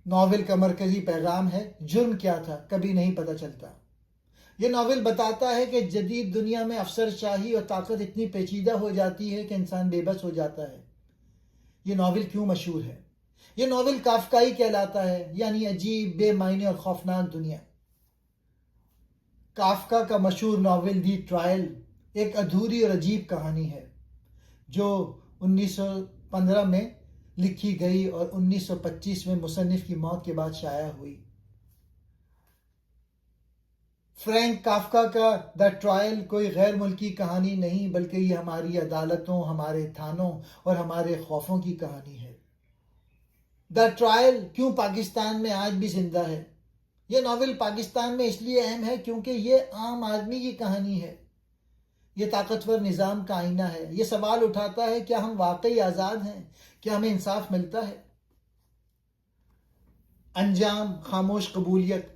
Novel کا مرکزی پیغام ہے جرم کیا تھا کبھی نہیں پتہ چلتا۔ یہ ناول بتاتا ہے کہ جدید دنیا میں افسر شاہی اور طاقت اتنی پیچیدہ ہو جاتی ہے کہ انسان بے بس ہو جاتا ہے۔ یہ ناول کیوں مشہور ہے؟ یہ ناول کافکائی کہلاتا ہے، یعنی عجیب، بے معنی اور خوفناک دنیا۔ کافکا کا مشہور ناول دی ٹرائل ایک ادھوری اور عجیب کہانی ہے جو 1915 میں لکھی گئی اور 1925 میں مصنف کی موت کے بعد شائع ہوئی۔ فرینک کافکا کا دا ٹرائل کوئی غیر ملکی کہانی نہیں، بلکہ یہ ہماری عدالتوں، ہمارے تھانوں اور ہمارے خوفوں کی کہانی ہے۔ دا ٹرائل کیوں پاکستان میں آج بھی زندہ ہے؟ یہ ناول پاکستان میں اس لیے اہم ہے کیونکہ یہ عام آدمی کی کہانی ہے۔ یہ طاقتور نظام کا آئینہ ہے۔ یہ سوال اٹھاتا ہے کیا ہم واقعی آزاد ہیں؟ کیا ہمیں انصاف ملتا ہے؟ انجام، خاموش قبولیت،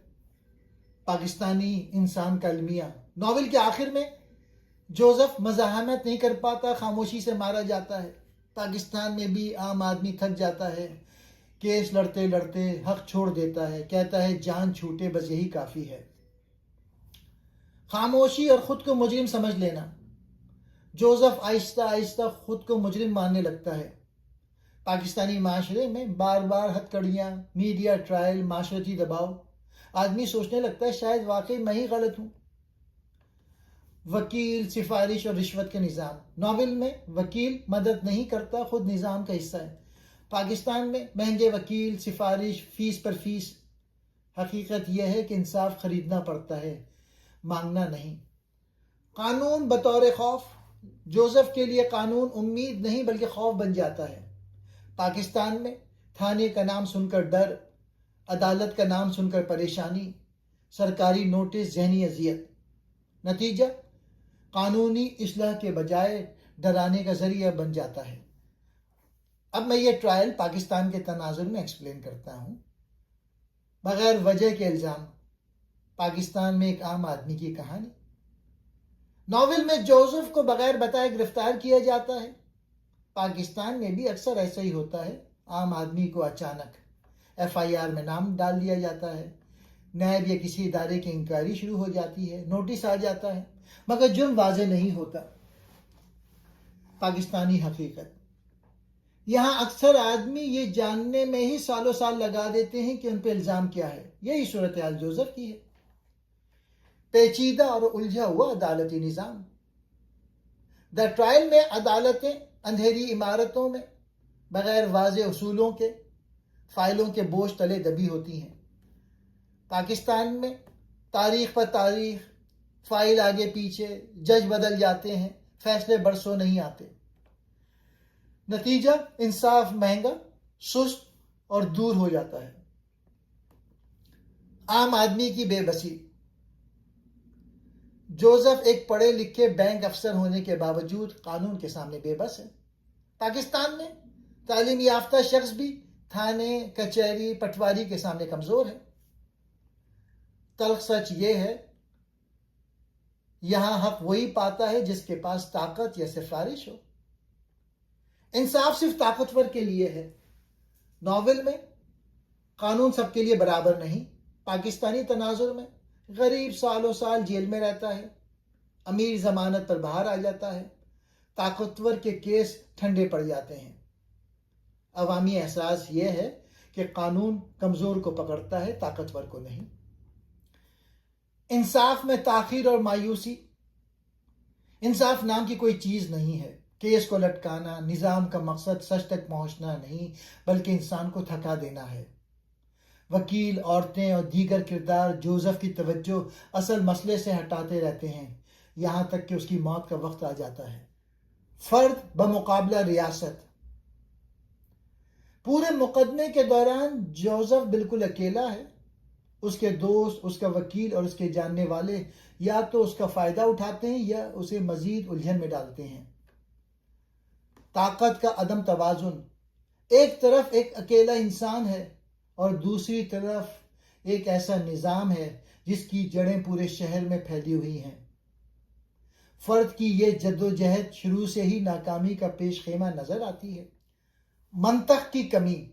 پاکستانی انسان کا المیہ۔ ناول کے آخر میں جوزف مزاحمت نہیں کر پاتا، خاموشی سے مارا جاتا ہے۔ پاکستان میں بھی عام آدمی تھک جاتا ہے، کیس لڑتے لڑتے حق چھوڑ دیتا ہے، کہتا ہے جان چھوٹے بس یہی کافی ہے۔ خاموشی اور خود کو مجرم سمجھ لینا۔ جوزف آہستہ آہستہ خود کو مجرم ماننے لگتا ہے۔ پاکستانی معاشرے میں بار بار ہتھکڑیاں، میڈیا ٹرائل، معاشرتی دباؤ، آدمی سوچنے لگتا ہے شاید واقعی میں ہی غلط ہوں۔ وکیل، سفارش اور رشوت کے نظام۔ ناول میں وکیل مدد نہیں کرتا، خود نظام کا حصہ ہے۔ پاکستان میں مہنگے وکیل، سفارش، فیس پر فیس۔ حقیقت یہ ہے کہ انصاف خریدنا پڑتا ہے، مانگنا نہیں۔ قانون بطور خوف۔ جوزف کے لیے قانون امید نہیں بلکہ خوف بن جاتا ہے۔ پاکستان میں تھانے کا نام سن کر ڈر، عدالت کا نام سن کر پریشانی، سرکاری نوٹس ذہنی اذیت۔ نتیجہ قانونی اصلاح کے بجائے ڈرانے کا ذریعہ بن جاتا ہے۔ اب میں یہ ٹرائل پاکستان کے تناظر میں ایکسپلین کرتا ہوں۔ بغیر وجہ کے الزام، پاکستان میں ایک عام آدمی کی کہانی۔ ناول میں جوزف کو بغیر بتائے گرفتار کیا جاتا ہے۔ پاکستان میں بھی اکثر ایسا ہی ہوتا ہے، عام آدمی کو اچانک FIR میں نام ڈال دیا جاتا ہے، نیب یا کسی ادارے کی انکوائری شروع ہو جاتی ہے، نوٹس آ جاتا ہے، مگر جرم واضح نہیں ہوتا۔ پاکستانی حقیقت۔ یہاں اکثر آدمی یہ جاننے میں ہی سالوں سال لگا دیتے ہیں کہ ان پہ الزام کیا ہے۔ یہی صورتحال جوزف کی ہے۔ پیچیدہ اور الجھا ہوا عدالتی نظام۔ دا ٹرائل میں عدالتیں اندھیری عمارتوں میں بغیر واضح اصولوں کے فائلوں کے بوجھ تلے دبی ہوتی ہیں۔ پاکستان میں تاریخ پر تاریخ، فائل آگے پیچھے، جج بدل جاتے ہیں، فیصلے برسوں نہیں آتے۔ نتیجہ انصاف مہنگا، سست اور دور ہو جاتا ہے۔ عام آدمی کی بے بسی۔ جوزف ایک پڑھے لکھے بینک افسر ہونے کے باوجود قانون کے سامنے بے بس ہے۔ پاکستان میں تعلیم یافتہ شخص بھی تھانے، کچہری، پٹواری کے سامنے کمزور ہے۔ تلخ سچ یہ ہے، یہاں حق وہی پاتا ہے جس کے پاس طاقت یا سفارش ہو۔ انصاف صرف طاقتور کے لیے ہے۔ ناول میں قانون سب کے لیے برابر نہیں۔ پاکستانی تناظر میں غریب سالوں سال جیل میں رہتا ہے، امیر ضمانت پر باہر آ جاتا ہے، طاقتور کے کیس ٹھنڈے پڑ جاتے ہیں۔ عوامی احساس یہ ہے کہ قانون کمزور کو پکڑتا ہے، طاقتور کو نہیں۔ انصاف میں تاخیر اور مایوسی۔ انصاف نام کی کوئی چیز نہیں ہے۔ کیس کو لٹکانا، نظام کا مقصد سچ تک پہنچنا نہیں بلکہ انسان کو تھکا دینا ہے۔ وکیل، عورتیں اور دیگر کردار جوزف کی توجہ اصل مسئلے سے ہٹاتے رہتے ہیں، یہاں تک کہ اس کی موت کا وقت آ جاتا ہے۔ فرد بمقابلہ ریاست۔ پورے مقدمے کے دوران جوزف بالکل اکیلا ہے۔ اس کے دوست، اس کا وکیل اور اس کے جاننے والے یا تو اس کا فائدہ اٹھاتے ہیں یا اسے مزید الجھن میں ڈالتے ہیں۔ طاقت کا عدم توازن۔ ایک طرف ایک اکیلا انسان ہے اور دوسری طرف ایک ایسا نظام ہے جس کی جڑیں پورے شہر میں پھیلی ہوئی ہیں۔ فرد کی یہ جدوجہد شروع سے ہی ناکامی کا پیش خیمہ نظر آتی ہے۔ منطق کی کمی۔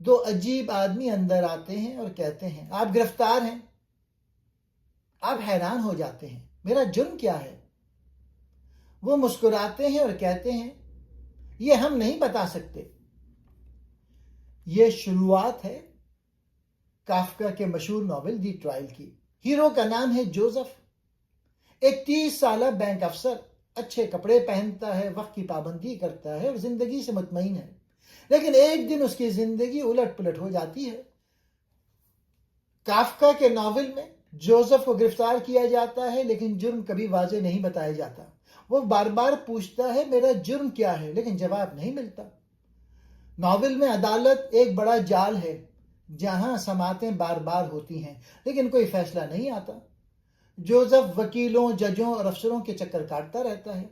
دو عجیب آدمی اندر آتے ہیں اور کہتے ہیں آپ گرفتار ہیں. آپ حیران ہو جاتے ہیں میرا جرم کیا ہے؟ وہ مسکراتے ہیں اور کہتے ہیں یہ ہم نہیں بتا سکتے. یہ شروعات ہے کافکا کے مشہور ناول دی ٹرائل کی. ہیرو کا نام ہے جوزف. ایک 30 سالہ بینک افسر، اچھے کپڑے پہنتا ہے، وقت کی پابندی کرتا ہے اور زندگی سے مطمئن ہے. لیکن ایک دن اس کی زندگی الٹ پلٹ ہو جاتی ہے. کافکا کے ناول میں جوزف کو گرفتار کیا جاتا ہے لیکن جرم کبھی واضح نہیں بتایا جاتا. وہ بار بار پوچھتا ہے میرا جرم کیا ہے، لیکن جواب نہیں ملتا. ناول میں عدالت ایک بڑا جال ہے جہاں سماعتیں بار بار ہوتی ہیں لیکن کوئی فیصلہ نہیں آتا. جوزف وکیلوں، ججوں اور افسروں کے چکر کاٹتا رہتا ہے.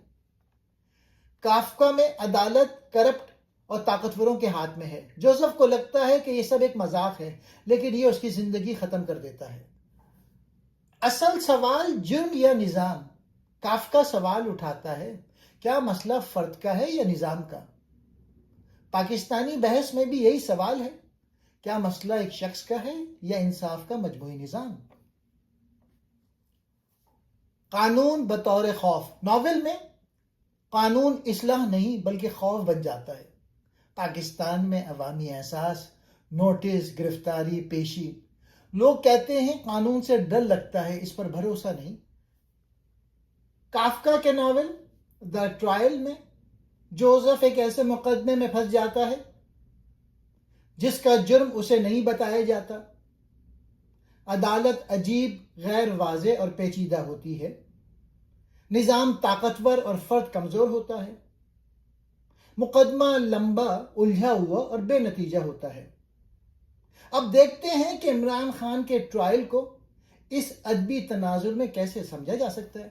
کافکا میں عدالت کرپٹ اور طاقتوروں کے ہاتھ میں ہے. جوزف کو لگتا ہے کہ یہ سب ایک مذاق ہے لیکن یہ اس کی زندگی ختم کر دیتا ہے. اصل سوال جرم یا نظام؟ کافکا سوال اٹھاتا ہے کیا مسئلہ فرد کا ہے یا نظام کا؟ پاکستانی بحث میں بھی یہی سوال ہے، کیا مسئلہ ایک شخص کا ہے یا انصاف کا مجموعی نظام؟ قانون بطور خوف. ناول میں قانون اصلاح نہیں بلکہ خوف بن جاتا ہے. پاکستان میں عوامی احساس، نوٹس، گرفتاری، پیشی. لوگ کہتے ہیں قانون سے ڈر لگتا ہے، اس پر بھروسہ نہیں. کافکا کے ناول دی ٹرائل میں جوزف ایک ایسے مقدمے میں پھنس جاتا ہے جس کا جرم اسے نہیں بتایا جاتا. عدالت عجیب، غیر واضح اور پیچیدہ ہوتی ہے. نظام طاقتور اور فرد کمزور ہوتا ہے. مقدمہ لمبا، الجھا ہوا اور بے نتیجہ ہوتا ہے. اب دیکھتے ہیں کہ عمران خان کے ٹرائل کو اس ادبی تناظر میں کیسے سمجھا جا سکتا ہے.